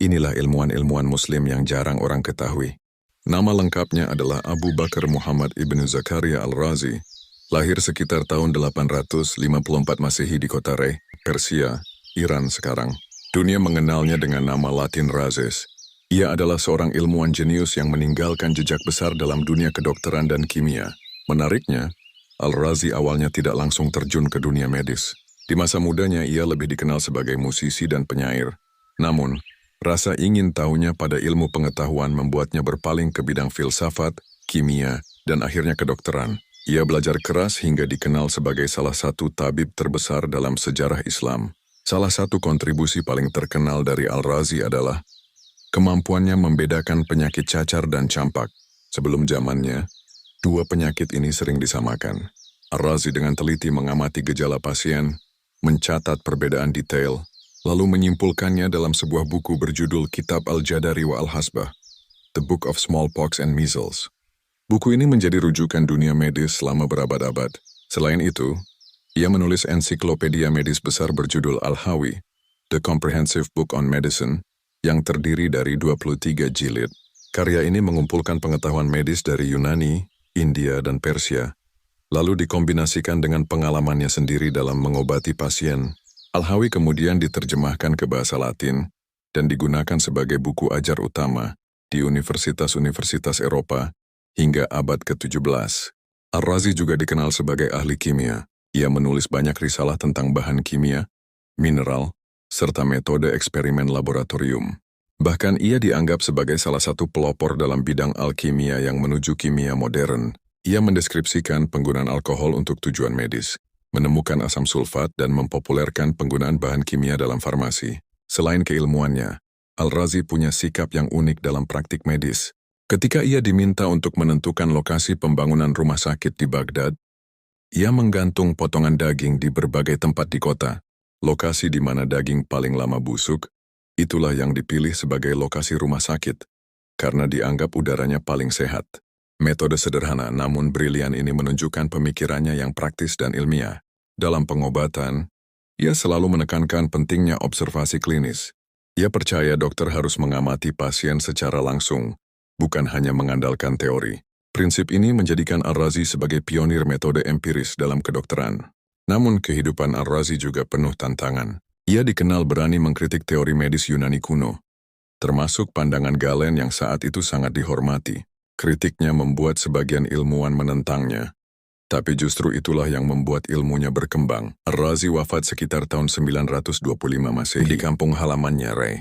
Inilah ilmuwan-ilmuwan Muslim yang jarang orang ketahui. Nama lengkapnya adalah Abu Bakar Muhammad ibnu Zakaria Al-Razi, lahir sekitar tahun 854 Masehi di kota Rey, Persia, Iran sekarang. Dunia mengenalnya dengan nama Latin Rhazes. Ia adalah seorang ilmuwan jenius yang meninggalkan jejak besar dalam dunia kedokteran dan kimia. Menariknya, Al-Razi awalnya tidak langsung terjun ke dunia medis. Di masa mudanya ia lebih dikenal sebagai musisi dan penyair. Namun, rasa ingin tahunya pada ilmu pengetahuan membuatnya berpaling ke bidang filsafat, kimia, dan akhirnya kedokteran. Ia belajar keras hingga dikenal sebagai salah satu tabib terbesar dalam sejarah Islam. Salah satu kontribusi paling terkenal dari Al-Razi adalah kemampuannya membedakan penyakit cacar dan campak. Sebelum zamannya, dua penyakit ini sering disamakan. Al-Razi dengan teliti mengamati gejala pasien, mencatat perbedaan detail, lalu menyimpulkannya dalam sebuah buku berjudul Kitab Al-Jadari wa Al-Hasbah, The Book of Smallpox and Measles. Buku ini menjadi rujukan dunia medis selama berabad-abad. Selain itu, ia menulis ensiklopedia medis besar berjudul Al-Hawi, The Comprehensive Book on Medicine, yang terdiri dari 23 jilid. Karya ini mengumpulkan pengetahuan medis dari Yunani, India, dan Persia, lalu dikombinasikan dengan pengalamannya sendiri dalam mengobati pasien. Al-Hawi kemudian diterjemahkan ke bahasa Latin dan digunakan sebagai buku ajar utama di universitas-universitas Eropa hingga abad ke-17. Al-Razi juga dikenal sebagai ahli kimia. Ia menulis banyak risalah tentang bahan kimia, mineral, serta metode eksperimen laboratorium. Bahkan ia dianggap sebagai salah satu pelopor dalam bidang alkimia yang menuju kimia modern. Ia mendeskripsikan penggunaan alkohol untuk tujuan medis, menemukan asam sulfat dan mempopulerkan penggunaan bahan kimia dalam farmasi. Selain keilmuannya, Al-Razi punya sikap yang unik dalam praktik medis. Ketika ia diminta untuk menentukan lokasi pembangunan rumah sakit di Baghdad, ia menggantung potongan daging di berbagai tempat di kota. Lokasi di mana daging paling lama busuk, itulah yang dipilih sebagai lokasi rumah sakit, karena dianggap udaranya paling sehat. Metode sederhana namun brilian ini menunjukkan pemikirannya yang praktis dan ilmiah. Dalam pengobatan, ia selalu menekankan pentingnya observasi klinis. Ia percaya dokter harus mengamati pasien secara langsung, bukan hanya mengandalkan teori. Prinsip ini menjadikan Al-Razi sebagai pionir metode empiris dalam kedokteran. Namun kehidupan Al-Razi juga penuh tantangan. Ia dikenal berani mengkritik teori medis Yunani kuno, termasuk pandangan Galen yang saat itu sangat dihormati. Kritiknya membuat sebagian ilmuwan menentangnya, tapi justru itulah yang membuat ilmunya berkembang. Al-Razi wafat sekitar tahun 925 Masehi di kampung halamannya Rey,